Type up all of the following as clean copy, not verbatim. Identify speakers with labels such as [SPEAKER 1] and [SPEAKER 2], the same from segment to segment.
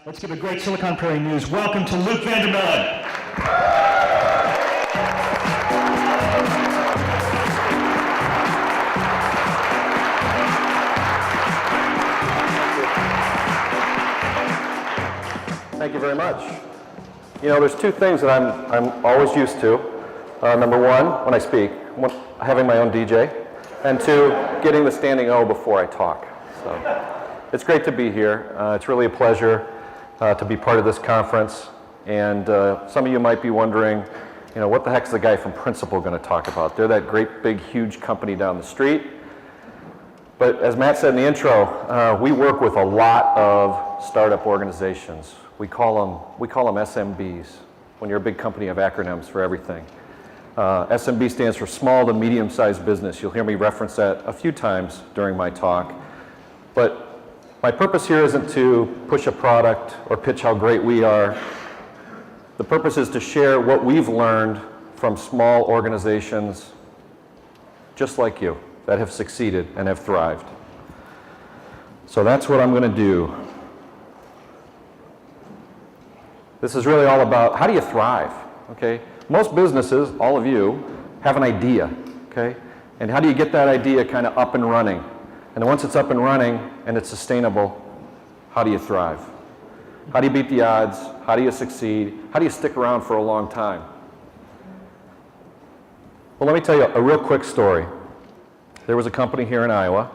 [SPEAKER 1] Let's give a great Silicon Prairie News welcome to Luke Vandermillen.
[SPEAKER 2] Thank you very much. You know, there's two things that I'm always used to. Number one, when I speak, having my own DJ, and two, getting the standing O before I talk. So it's great to be here. It's really a pleasure to be part of this conference. And some of you might be wondering, you know, what the heck's the guy from Principal going to talk about? They're that great, big, huge company down the street. But as Matt said in the intro, we work with a lot of startup organizations. We call them SMBs. When you're a big company, you have acronyms for everything. SMB stands for small to medium-sized business. You'll hear me reference that a few times during my talk. But my purpose here isn't to push a product or pitch how great we are. The purpose is to share what we've learned from small organizations just like you that have succeeded and have thrived. So that's what I'm going to do. This is really all about how do you thrive, okay? Most businesses, all of you, have an idea, okay? And how do you get that idea kind of up and running? And then once it's up and running and it's sustainable, how do you thrive? How do you beat the odds? How do you succeed? How do you stick around for a long time? Well, let me tell you a real quick story. There was a company here in Iowa.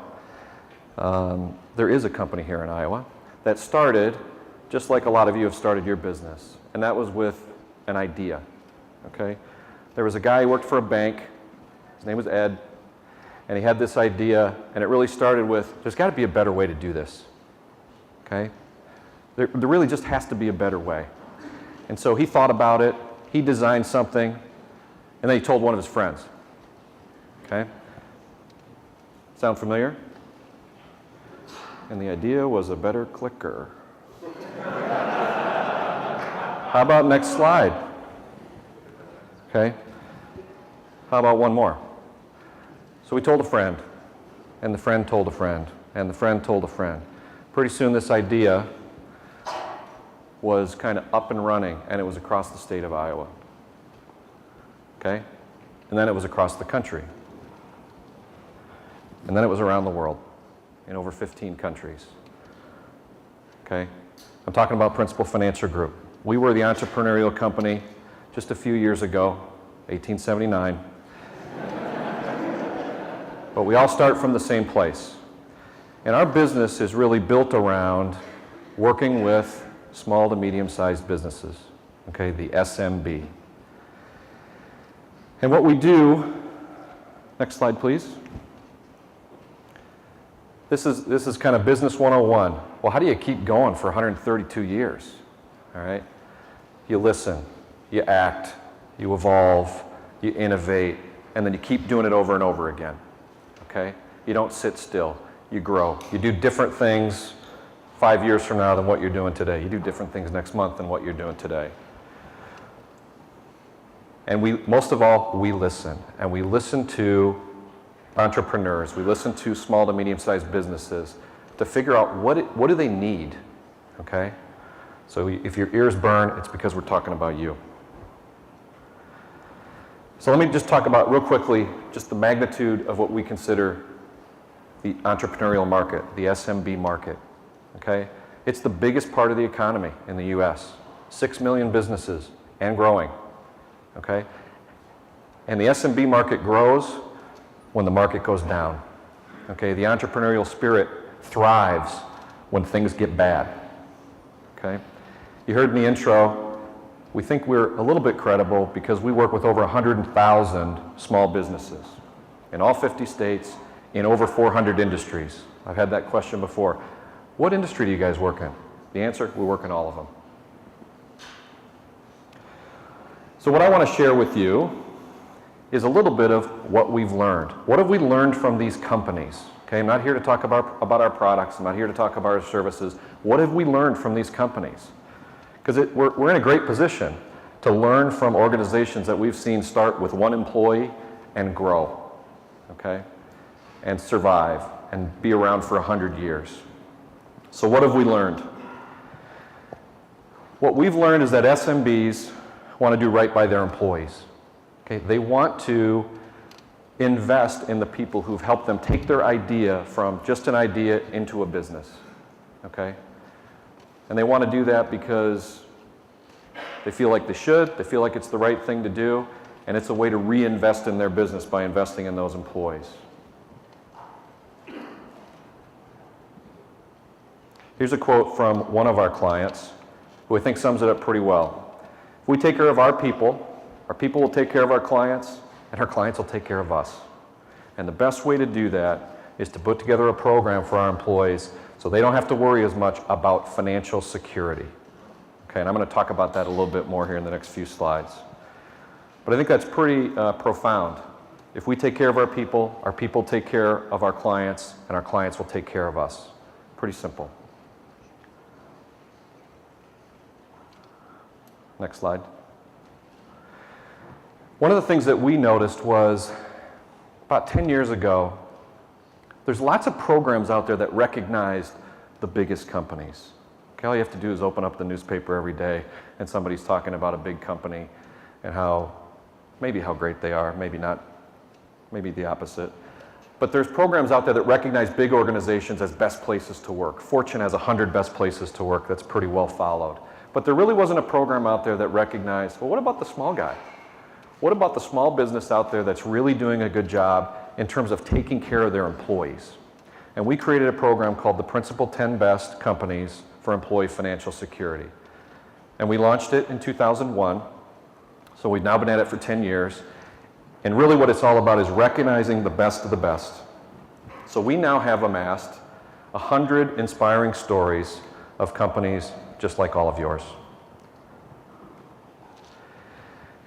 [SPEAKER 2] There is a company here in Iowa that started just like a lot of you have started your business, and that was with an idea, okay? There was a guy who worked for a bank. His name was Ed. And he had this idea, and it really started with, there's got to be a better way to do this, okay? There really just has to be a better way. And so he thought about it, he designed something, and then he told one of his friends, okay? Sound familiar? And the idea was a better clicker. How about next slide? Okay? How about one more? So we told a friend, and the friend told a friend, and the friend told a friend. Pretty soon this idea was kind of up and running, and it was across the state of Iowa. Okay? And then it was across the country. And then it was around the world in over 15 countries. Okay? I'm talking about Principal Financial Group. We were the entrepreneurial company just a few years ago, 1879. But we all start from the same place. And our business is really built around working with small to medium-sized businesses, okay, the SMB. And what we do, next slide please. This is kind of business 101. Well, how do you keep going for 132 years? All right? You listen, you act, you evolve, you innovate, and then you keep doing it over and over again. Okay? You don't sit still. You grow. You do different things 5 years from now than what you're doing today. You do different things next month than what you're doing today. And most of all, we listen. And we listen to entrepreneurs. We listen to small to medium-sized businesses to figure out what do they need, okay? So if your ears burn, it's because we're talking about you. So let me just talk about real quickly just the magnitude of what we consider the entrepreneurial market, the SMB market, okay? It's the biggest part of the economy in the US. 6 million businesses and growing, okay? And the SMB market grows when the market goes down, okay? The entrepreneurial spirit thrives when things get bad, okay? You heard in the intro, we think we're a little bit credible because we work with over 100,000 small businesses in all 50 states in over 400 industries. I've had that question before. What industry do you guys work in? The answer, we work in all of them. So what I want to share with you is a little bit of what we've learned. What have we learned from these companies? Okay, I'm not here to talk about our products. I'm not here to talk about our services. What have we learned from these companies? Because we're in a great position to learn from organizations that we've seen start with one employee and grow, okay, and survive and be around for 100 years. So what have we learned? What we've learned is that SMBs want to do right by their employees. Okay? They want to invest in the people who've helped them take their idea from just an idea into a business. Okay? And they want to do that because they feel like they should, they feel like it's the right thing to do, and it's a way to reinvest in their business by investing in those employees. Here's a quote from one of our clients who I think sums it up pretty well. If we take care of our people will take care of our clients, and our clients will take care of us. And the best way to do that is to put together a program for our employees so they don't have to worry as much about financial security. Okay, and I'm going to talk about that a little bit more here in the next few slides. But I think that's pretty profound. If we take care of our people take care of our clients, and our clients will take care of us. Pretty simple. Next slide. One of the things that we noticed was about 10 years ago, there's lots of programs out there that recognized the biggest companies. Okay, all you have to do is open up the newspaper every day and somebody's talking about a big company and how great they are, maybe not, maybe the opposite. But there's programs out there that recognize big organizations as best places to work. Fortune has 100 best places to work. That's pretty well followed. But there really wasn't a program out there that recognized, well, what about the small guy? What about the small business out there that's really doing a good job in terms of taking care of their employees? And we created a program called the Principal 10 Best Companies for Employee Financial Security. And we launched it in 2001. So we've now been at it for 10 years. And really what it's all about is recognizing the best of the best. So we now have amassed 100 inspiring stories of companies just like all of yours.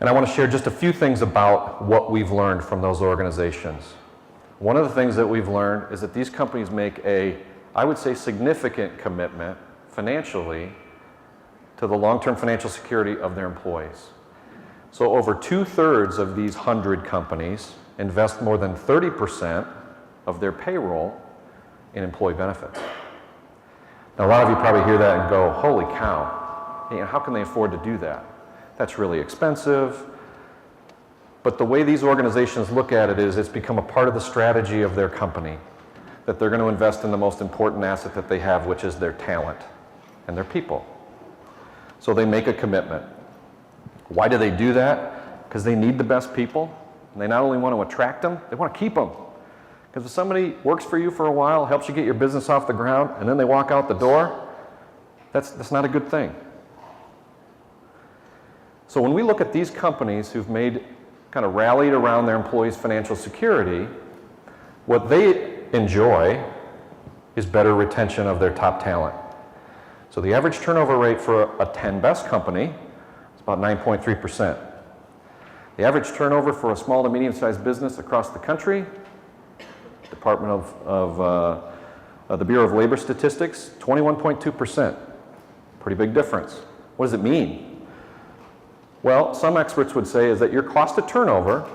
[SPEAKER 2] And I want to share just a few things about what we've learned from those organizations. One of the things that we've learned is that these companies make I would say, significant commitment financially to the long-term financial security of their employees. So over 2/3 of these 100 companies invest more than 30% of their payroll in employee benefits. Now, a lot of you probably hear that and go, holy cow, how can they afford to do that? That's really expensive. But the way these organizations look at it is it's become a part of the strategy of their company, that they're going to invest in the most important asset that they have, which is their talent and their people. So they make a commitment. Why do they do that? Because they need the best people, and they not only want to attract them, they want to keep them. Because if somebody works for you for a while, helps you get your business off the ground, and then they walk out the door, that's not a good thing. So when we look at these companies who've kind of rallied around their employees' financial security, what they enjoy is better retention of their top talent. So the average turnover rate for a 10 best company is about 9.3%. The average turnover for a small to medium-sized business across the country, Department of the Bureau of Labor Statistics, 21.2%. Pretty big difference. What does it mean? Well, some experts would say is that your cost of turnover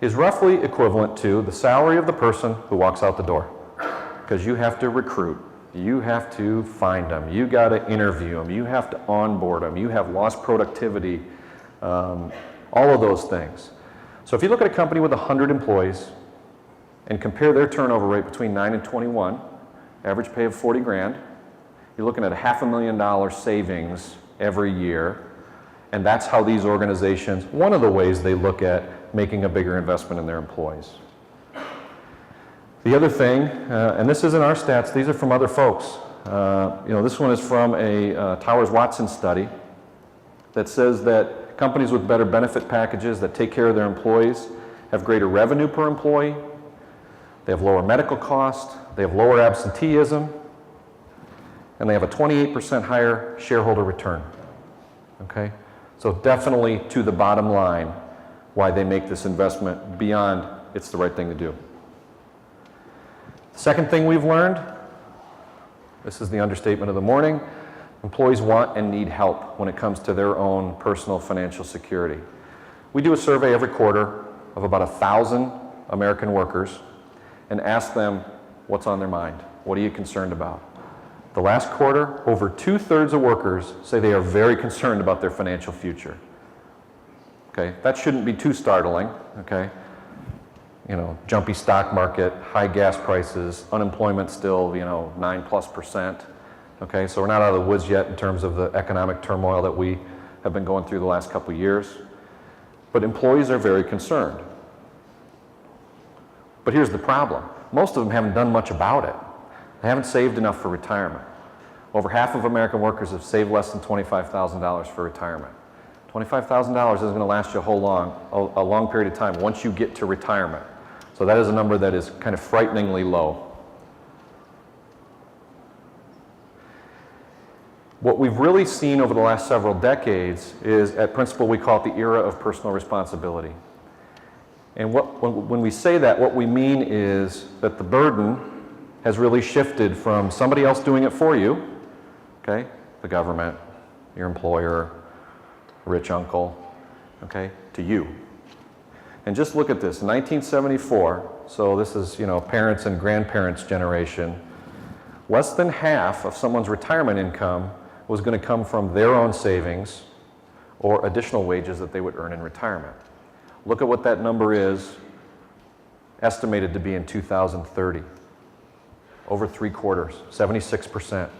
[SPEAKER 2] is roughly equivalent to the salary of the person who walks out the door. Because you have to recruit, you have to find them, you got to interview them, you have to onboard them, you have lost productivity, all of those things. So if you look at a company with 100 employees and compare their turnover rate between 9 and 21, average pay of 40 grand, you're looking at $500,000 savings every year. And that's how these organizations, one of the ways they look at making a bigger investment in their employees. The other thing, and this isn't our stats, these are from other folks. This one is from a Towers-Watson study that says that companies with better benefit packages that take care of their employees have greater revenue per employee, they have lower medical costs, they have lower absenteeism, and they have a 28% higher shareholder return. Okay? So definitely to the bottom line why they make this investment beyond it's the right thing to do. The second thing we've learned, this is the understatement of the morning, employees want and need help when it comes to their own personal financial security. We do a survey every quarter of about 1,000 American workers and ask them what's on their mind. What are you concerned about? The last quarter, over 2/3 of workers say they are very concerned about their financial future. Okay, that shouldn't be too startling, okay? You know, jumpy stock market, high gas prices, unemployment still, 9+%. Okay, so we're not out of the woods yet in terms of the economic turmoil that we have been going through the last couple of years. But employees are very concerned. But here's the problem. Most of them haven't done much about it. They haven't saved enough for retirement. Over half of American workers have saved less than $25,000 for retirement. $25,000 isn't going to last you a long period of time once you get to retirement. So that is a number that is kind of frighteningly low. What we've really seen over the last several decades is, at Principal, we call it the era of personal responsibility. And when we say that, what we mean is that the burden has really shifted from somebody else doing it for you, okay, the government, your employer, a rich uncle, okay, to you. And just look at this, in 1974, so this is, parents and grandparents' generation, less than half of someone's retirement income was going to come from their own savings or additional wages that they would earn in retirement. Look at what that number is estimated to be in 2030. Over 3/4, 76%.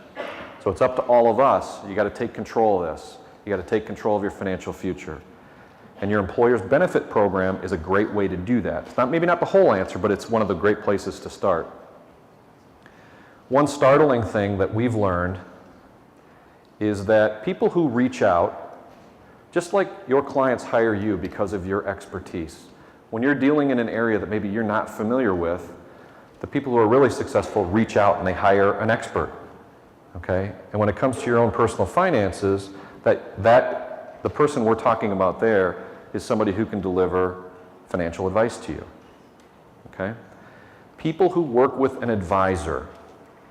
[SPEAKER 2] So it's up to all of us. You got to take control of this. You got to take control of your financial future. And your employer's benefit program is a great way to do that. It's maybe not the whole answer, but it's one of the great places to start. One startling thing that we've learned is that people who reach out, just like your clients hire you because of your expertise, when you're dealing in an area that maybe you're not familiar with, the people who are really successful reach out and they hire an expert, okay? And when it comes to your own personal finances, the person we're talking about there is somebody who can deliver financial advice to you, okay? People who work with an advisor,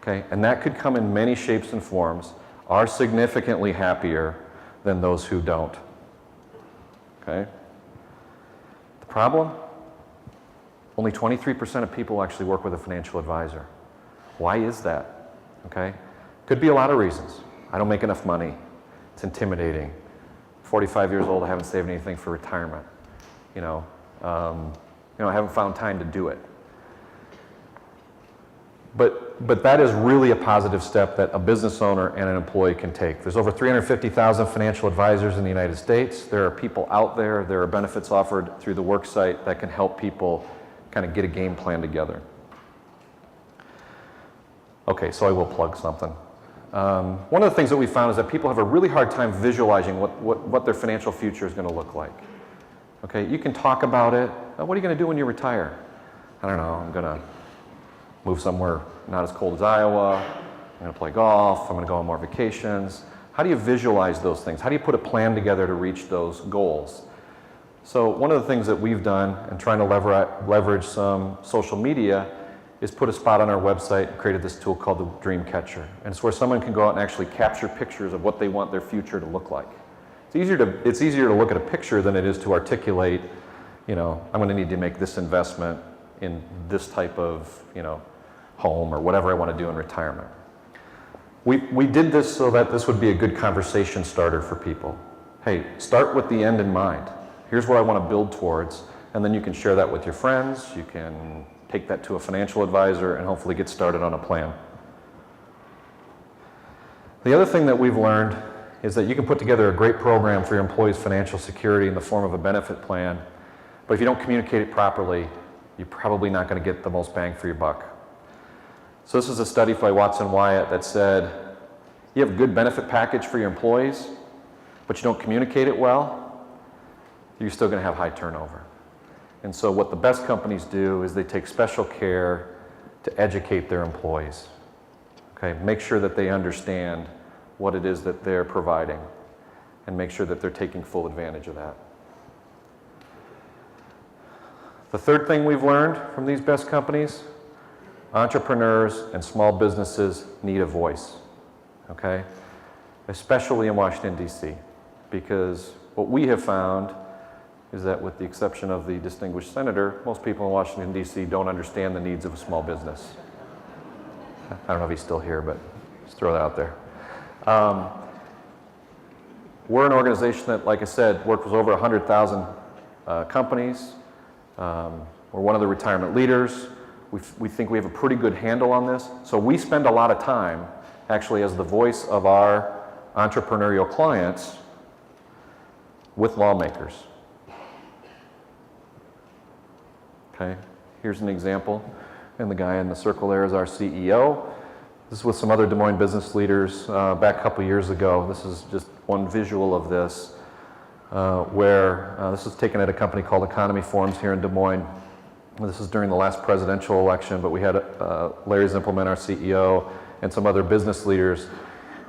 [SPEAKER 2] okay, and that could come in many shapes and forms, are significantly happier than those who don't, okay? The problem? Only 23% of people actually work with a financial advisor. Why is that? Okay? Could be a lot of reasons. I don't make enough money. It's intimidating. 45 years old, I haven't saved anything for retirement. I haven't found time to do it. But that is really a positive step that a business owner and an employee can take. There's over 350,000 financial advisors in the United States. There are people out there, there are benefits offered through the worksite that can help people kind of get a game plan together. Okay, so I will plug something. One of the things that we found is that people have a really hard time visualizing what their financial future is going to look like. Okay, you can talk about it. What are you going to do when you retire? I don't know, I'm going to move somewhere not as cold as Iowa. I'm going to play golf. I'm going to go on more vacations. How do you visualize those things? How do you put a plan together to reach those goals? So one of the things that we've done and trying to leverage some social media is put a spot on our website and created this tool called the Dream Catcher. And it's where someone can go out and actually capture pictures of what they want their future to look like. It's easier to look at a picture than it is to articulate, I'm going to need to make this investment in this type of, home or whatever I want to do in retirement. We did this so that this would be a good conversation starter for people. Hey, start with the end in mind. Here's what I want to build towards, and then you can share that with your friends. You can take that to a financial advisor and hopefully get started on a plan. The other thing that we've learned is that you can put together a great program for your employees' financial security in the form of a benefit plan, but if you don't communicate it properly, you're probably not going to get the most bang for your buck. So this is a study by Watson Wyatt that said, you have a good benefit package for your employees, but you don't communicate it well, you're still going to have high turnover. And so what the best companies do is they take special care to educate their employees. Okay, make sure that they understand what it is that they're providing and make sure that they're taking full advantage of that. The third thing we've learned from these best companies, entrepreneurs and small businesses need a voice, okay? Especially in Washington, D.C., because what we have found is that with the exception of the distinguished senator, most people in Washington, D.C. don't understand the needs of a small business. I don't know if he's still here, but Just throw that out there. We're an organization that, like I said, works with over 100,000 companies. We're one of the retirement leaders. We think we have a pretty good handle on this. So we spend a lot of time, actually, as the voice of our entrepreneurial clients with lawmakers. Okay, here's an example. And the guy in the circle there is our CEO. This is with some other Des Moines business leaders back a couple years ago. This is just one visual of this, where this was taken at a company called Economy Forums here in Des Moines. This is during the last presidential election, but we had Larry Zimpelman, our CEO, and some other business leaders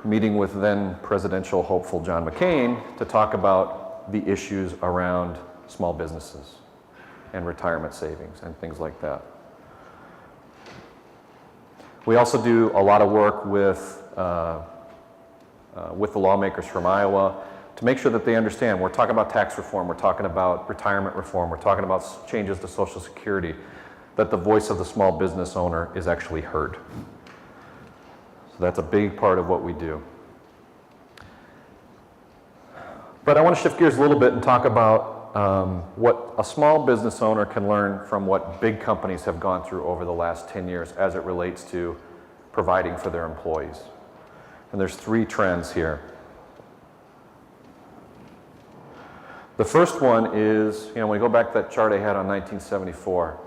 [SPEAKER 2] meeting with then presidential hopeful John McCain to talk about the issues around small businesses and retirement savings and things like that. We also do a lot of work with the lawmakers from Iowa to make sure that they understand we're talking about tax reform, we're talking about retirement reform, we're talking about changes to Social Security, that the voice of the small business owner is actually heard. So that's a big part of what we do. But I want to shift gears a little bit and talk about what a small business owner can learn from what big companies have gone through over the last 10 years as it relates to providing for their employees. And there's 3 trends here. The first one is, when we go back to that chart I had on 1974,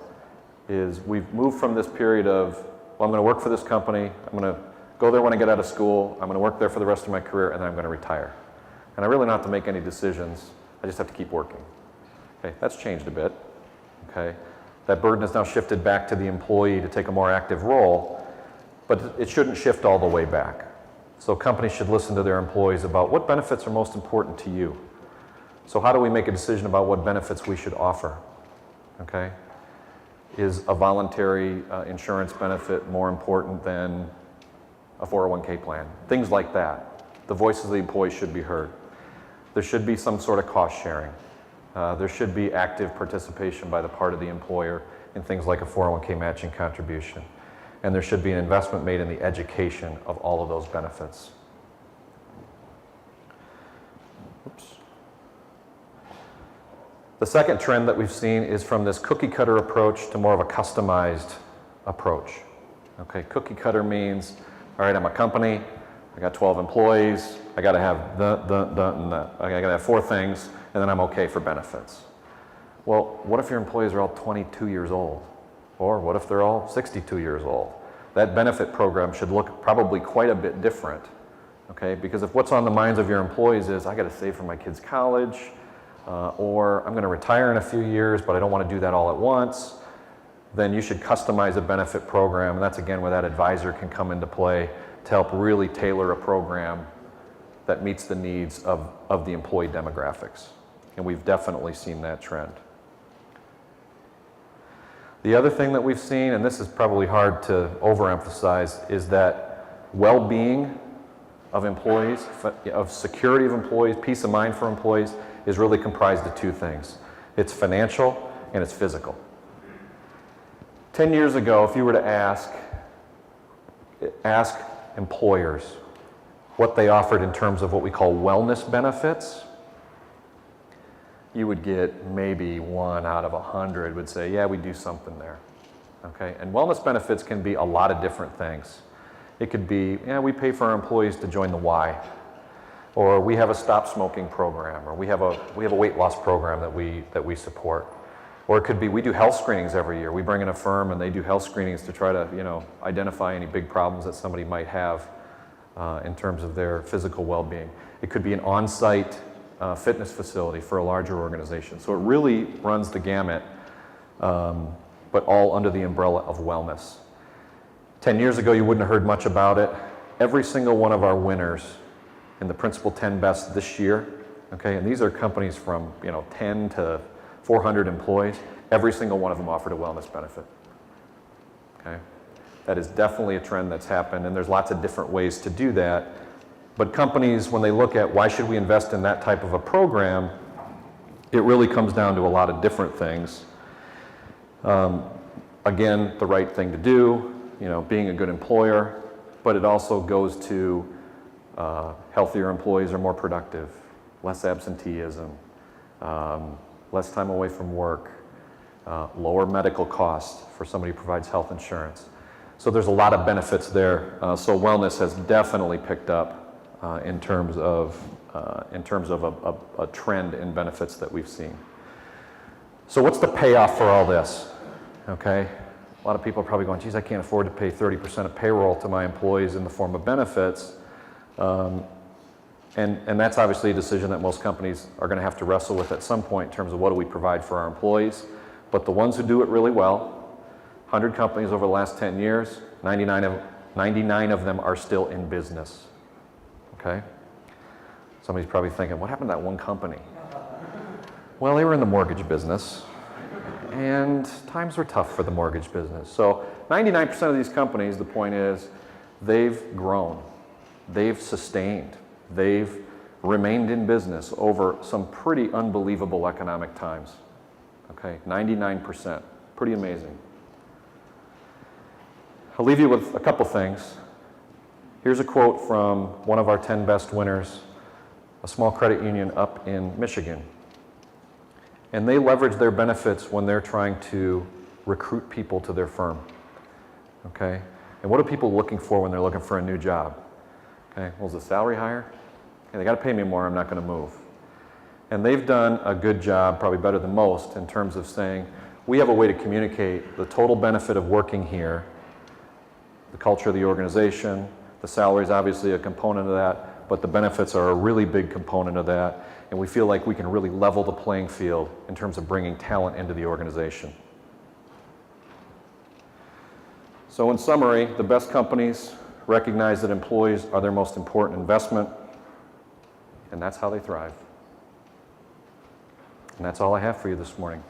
[SPEAKER 2] is we've moved from this period of, well, I'm going to work for this company, I'm going to go there when I get out of school, I'm going to work there for the rest of my career, and then I'm going to retire. And I really don't have to make any decisions, I just have to keep working. Okay, that's changed a bit. Okay, that burden has now shifted back to the employee to take a more active role, but it shouldn't shift all the way back. So companies should listen to their employees about what benefits are most important to you. So how do we make a decision about what benefits we should offer? Okay, is a voluntary insurance benefit more important than a 401k plan? Things like that. The voices of the employees should be heard. There should be some sort of cost sharing. There should be active participation by the part of the employer in things like a 401k matching contribution. And there should be an investment made in the education of all of those benefits. Oops. The second trend that we've seen is from this cookie cutter approach to more of a customized approach. Okay, cookie cutter means, all right, I'm a company, I got 12 employees, I got to have and that. I got to have 4 things, and then I'm okay for benefits. Well, what if your employees are all 22 years old? Or what if they're all 62 years old? That benefit program should look probably quite a bit different, okay? Because if what's on the minds of your employees is, I got to save for my kids' college, or I'm going to retire in a few years, but I don't want to do that all at once, then you should customize a benefit program, and that's again where that advisor can come into play to help really tailor a program that meets the needs of the employee demographics. And we've definitely seen that trend. The other thing that we've seen, and this is probably hard to overemphasize, is that well-being of employees, of security of employees, peace of mind for employees, is really comprised of 2 things. It's financial and it's physical. 10 years ago, if you were to ask employers what they offered in terms of what we call wellness benefits, you would get maybe 1 out of 100 would say, yeah, we do something there. Okay, and wellness benefits can be a lot of different things. It could be, yeah, we pay for our employees to join the Y, or we have a stop smoking program, or we have a weight loss program that we support. Or it could be we do health screenings every year. We bring in a firm and they do health screenings to try to identify any big problems that somebody might have in terms of their physical well-being. It could be an on-site fitness facility for a larger organization. So it really runs the gamut, but all under the umbrella of wellness. 10 years ago, you wouldn't have heard much about it. Every single one of our winners in the Principal 10 Best this year, okay, and these are companies from 10 to 400 employees, every single one of them offered a wellness benefit. Okay, that is definitely a trend that's happened, and there's lots of different ways to do that. But companies, when they look at why should we invest in that type of a program, it really comes down to a lot of different things. Again, the right thing to do, being a good employer, but it also goes to healthier employees are more productive, less absenteeism, less time away from work, lower medical costs for somebody who provides health insurance. So there's a lot of benefits there. So wellness has definitely picked up in terms of a trend in benefits that we've seen. So what's the payoff for all this? Okay, a lot of people are probably going, geez, I can't afford to pay 30% of payroll to my employees in the form of benefits. And that's obviously a decision that most companies are going to have to wrestle with at some point in terms of what do we provide for our employees. But the ones who do it really well, 100 companies over the last 10 years, 99 of them are still in business. Okay? Somebody's probably thinking, what happened to that one company? Well, they were in the mortgage business, and times were tough for the mortgage business. So 99% of these companies, the point is, they've grown, they've sustained, they've remained in business over some pretty unbelievable economic times. Okay, 99%, pretty amazing. I'll leave you with a couple things. Here's a quote from one of our 10 best winners, a small credit union up in Michigan. And they leverage their benefits when they're trying to recruit people to their firm. Okay? And what are people looking for when they're looking for a new job? Okay, well, is the salary higher? Okay, they got to pay me more, I'm not going to move. And they've done a good job, probably better than most, in terms of saying, we have a way to communicate the total benefit of working here, the culture of the organization, the salary is obviously a component of that, but the benefits are a really big component of that, and we feel like we can really level the playing field in terms of bringing talent into the organization. So in summary, the best companies recognize that employees are their most important investment, and that's how they thrive. And that's all I have for you this morning.